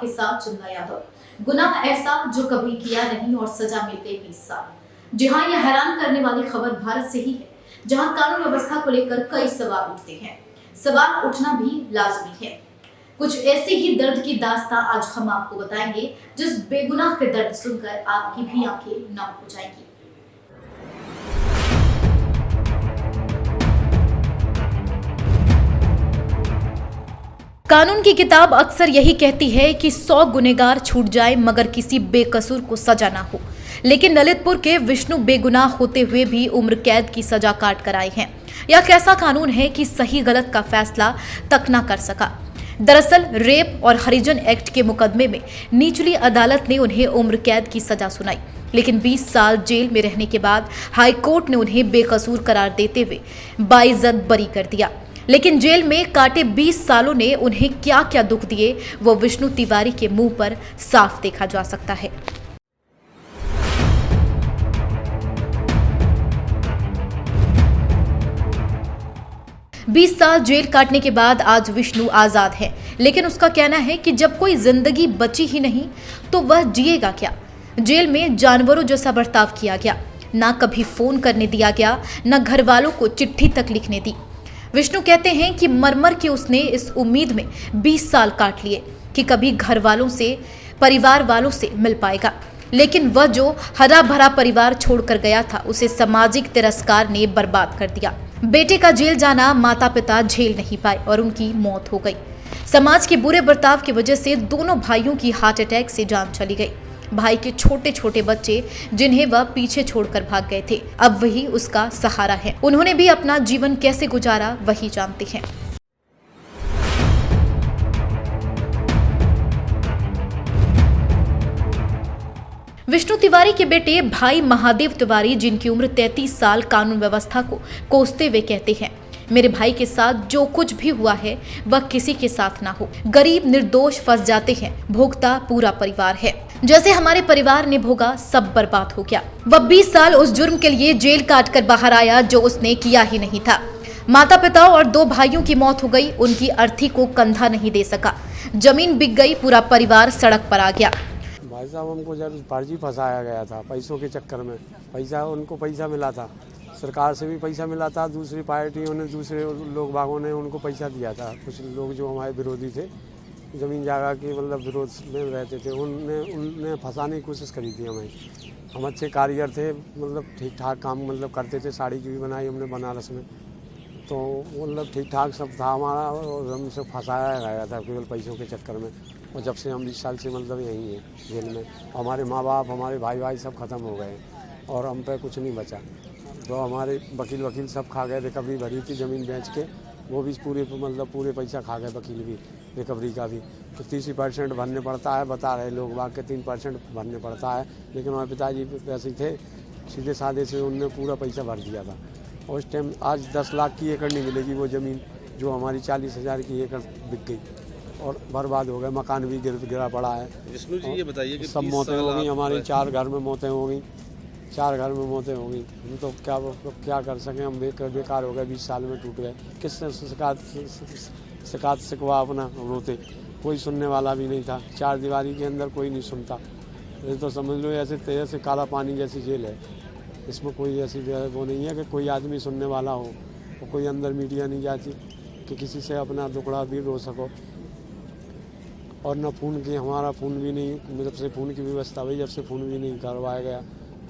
आपके साथ चंदा यादव। गुनाह ऐसा जो कभी किया नहीं और सजा मिल गई 20 साल। जी हाँ, यह हैरान करने वाली खबर भारत से ही है, जहां कानून व्यवस्था को लेकर कई सवाल उठते हैं। सवाल उठना भी लाजमी है। कुछ ऐसी ही दर्द की दास्तां आज हम आपको बताएंगे, जिस बेगुनाह के दर्द सुनकर आपकी भी आंखें नम हो जाएंगी। कानून की किताब अक्सर यही कहती है कि 100 गुनहगार छूट जाए मगर किसी बेकसूर को सजा ना हो, लेकिन ललितपुर के विष्णु बेगुनाह होते हुए भी उम्र कैद की सजा काट कर आए हैं। यह कैसा कानून है कि सही गलत का फैसला तक ना कर सका। दरअसल रेप और हरिजन एक्ट के मुकदमे में निचली अदालत ने उन्हें उम्र कैद की सजा सुनाई, लेकिन 20 साल जेल में रहने के बाद हाई कोर्ट ने उन्हें बेकसूर करार देते हुए बाइज्जत बरी कर दिया। लेकिन जेल में काटे 20 सालों ने उन्हें क्या क्या दुख दिए, वो विष्णु तिवारी के मुंह पर साफ देखा जा सकता है। बीस साल जेल काटने के बाद आज विष्णु आजाद है, लेकिन उसका कहना है कि जब कोई जिंदगी बची ही नहीं तो वह जिएगा क्या। जेल में जानवरों जैसा बर्ताव किया गया, ना कभी फोन करने दिया गया, न घर वालों को चिट्ठी तक लिखने दी। विष्णु कहते हैं कि मर के उसने इस उम्मीद में 20 साल काट लिए कि कभी घर वालों से, परिवार वालों से मिल पाएगा, लेकिन वह जो हरा भरा परिवार छोड़कर गया था उसे सामाजिक तिरस्कार ने बर्बाद कर दिया। बेटे का जेल जाना माता पिता झेल नहीं पाए और उनकी मौत हो गई। समाज के बुरे बर्ताव की वजह से दोनों भाइयों की हार्ट अटैक से जान चली गई। भाई के छोटे छोटे बच्चे जिन्हें वह पीछे छोड़कर भाग गए थे, अब वही उसका सहारा है। उन्होंने भी अपना जीवन कैसे गुजारा वही जानते हैं। विष्णु तिवारी के बेटे भाई महादेव तिवारी, जिनकी उम्र 33 साल, कानून व्यवस्था को कोसते हुए कहते हैं, मेरे भाई के साथ जो कुछ भी हुआ है वह किसी के साथ ना हो। गरीब निर्दोष फंस जाते हैं, भोगता पूरा परिवार है। जैसे हमारे परिवार ने भोगा, सब बर्बाद हो गया। वह 20 साल उस जुर्म के लिए जेल काट कर बाहर आया जो उसने किया ही नहीं था। माता पिता और 2 भाइयों की मौत हो गई, उनकी अर्थी को कंधा नहीं दे सका, जमीन बिक गई, पूरा परिवार सड़क पर आ गया। भाई साहब, हमको जब फर्जी फंसाया गया था पैसों के चक्कर में। उनको पैसा मिला था, सरकार से भी पैसा मिला था, दूसरी पार्टियों ने, दूसरे लोग बागों ने उनको पैसा दिया था। कुछ लोग जो हमारे विरोधी थे, ज़मीन जागा के मतलब विरोध में रहते थे, उनने फंसाने की कोशिश करी थी हमें। हम अच्छे कारीगर थे, मतलब ठीक ठाक काम मतलब करते थे। साड़ी की भी बनाई हमने बनारस में, तो मतलब ठीक ठाक सब था हमारा, और हमसे फंसाया गया था केवल पैसों के चक्कर में। और जब से हम 20 साल से मतलब यहीं हैं जेल में, हमारे माँ बाप, हमारे भाई सब ख़त्म हो गए और हम पे कुछ नहीं बचा। तो हमारे वकील सब खा गए। रिकवरी भरी थी ज़मीन बेच के, वो भी पूरे पैसा खा गए, वकील भी, रिकवरी का भी। तो 30% भरने पड़ता है, बता रहे लोग बाग के 3% भरने पड़ता है, लेकिन हमारे पिताजी ऐसे थे सीधे साधे से, उनने पूरा पैसा भर दिया था। और उस टाइम आज 10 लाख की एकड़ नहीं मिलेगी वो ज़मीन, जो हमारी 40,000 की एकड़ बिक गई और बर्बाद हो गए। मकान भी गिरा पड़ा है। विष्णु जी, ये बताइए कि सब मौतें हो गई हमारी, 4 घर में मौतें हो गई, 4 घर में मौतें हो गई। हम तो क्या कर सकें, हम बेकार हो गए, 20 साल में टूट गए। किसने शिकायत शिकवा अपना रोते, कोई सुनने वाला भी नहीं था। 4 दीवारी के अंदर कोई नहीं सुनता। ये तो समझ लो ऐसे काला पानी जैसी जेल है। इसमें कोई ऐसी वो नहीं है कि कोई आदमी सुनने वाला हो, और कोई अंदर मीडिया नहीं जाती कि किसी से अपना दुखड़ा भी रो सको। और न फ़ोन की, हमारा फ़ोन भी नहीं, जब से फ़ोन की व्यवस्था हुई, जब से फ़ोन भी नहीं करवाया गया।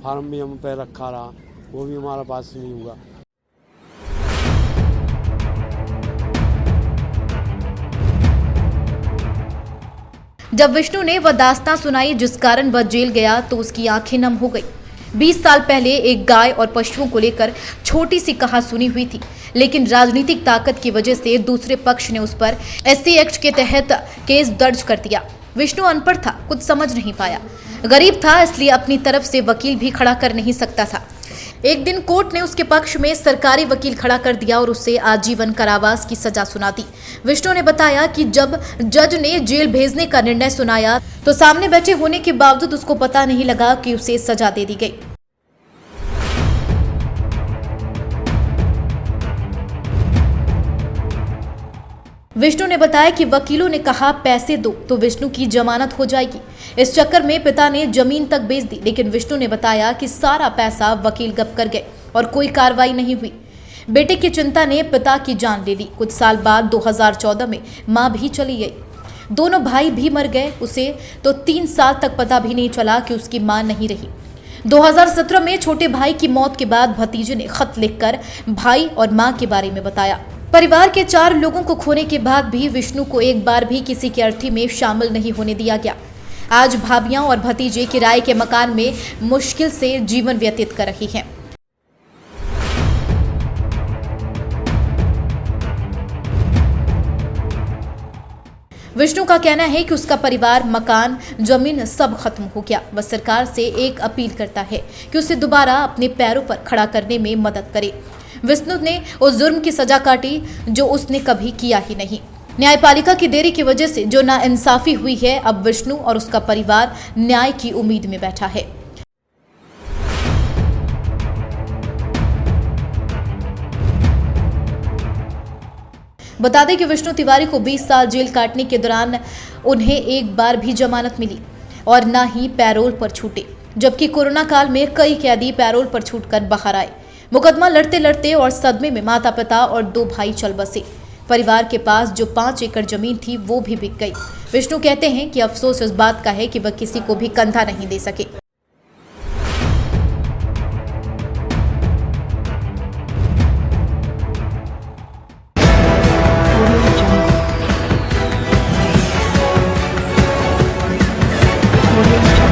फार्म भी हम पे रखा रहा, वो भी हमारा पास नहीं हुआ। जब विष्णु ने वह दास्तां सुनाई जिस कारण वह जेल गया, तो उसकी आंखें नम हो गई। 20 साल पहले एक गाय और पशुओं को लेकर छोटी सी कहासुनी हुई थी, लेकिन राजनीतिक ताकत की वजह से दूसरे पक्ष ने उस पर SC एक्ट के तहत केस दर्ज कर दिया। विष्णु अनपढ़ था, कुछ समझ नहीं पाया, गरीब था, इसलिए अपनी तरफ से वकील भी खड़ा कर नहीं सकता था। एक दिन कोर्ट ने उसके पक्ष में सरकारी वकील खड़ा कर दिया और उसे आजीवन कारावास की सजा सुना दी। विष्णु ने बताया कि जब जज ने जेल भेजने का निर्णय सुनाया तो सामने बैठे होने के बावजूद उसको पता नहीं लगा कि उसे सजा दे दी गई। विष्णु ने बताया कि वकीलों ने कहा पैसे दो तो विष्णु की जमानत हो जाएगी। इस चक्कर में पिता ने जमीन तक बेच दी, लेकिन विष्णु ने बताया कि सारा पैसा वकील गप कर गए और कोई कार्रवाई नहीं हुई। बेटे की चिंता ने पिता की जान ले ली। कुछ साल बाद 2014 में मां भी चली गई। दोनों भाई भी मर गए। उसे तो 3 साल तक पता भी नहीं चला कि उसकी मां नहीं रही। 2017 में छोटे भाई की मौत के बाद भतीजे ने खत लिखकर भाई और मां के बारे में बताया। परिवार के 4 लोगों को खोने के बाद भी विष्णु को एक बार भी किसी की अर्थी में शामिल नहीं होने दिया गया। आज भाभियां और भतीजे किराए के मकान में मुश्किल से जीवन व्यतीत कर रही हैं। विष्णु का कहना है कि उसका परिवार, मकान, जमीन सब खत्म हो गया। वह सरकार से एक अपील करता है कि उसे दोबारा अपने पैरों पर खड़ा करने में मदद करे। विष्णु ने उस जुर्म की सजा काटी जो उसने कभी किया ही नहीं। न्यायपालिका की देरी की वजह से जो नाइंसाफी हुई है, अब विष्णु और उसका परिवार न्याय की उम्मीद में बैठा है। बता दें कि विष्णु तिवारी को 20 साल जेल काटने के दौरान उन्हें एक बार भी जमानत मिली और न ही पैरोल पर छूटे, जबकि कोरोना काल में कई कैदी पैरोल पर छूटकर बाहर आए। मुकदमा लड़ते लड़ते और सदमे में माता पिता और 2 भाई चल बसे। परिवार के पास जो 5 एकड़ जमीन थी वो भी बिक गई। विष्णु कहते हैं कि अफसोस इस बात का है कि वह किसी को भी कंधा नहीं दे सके।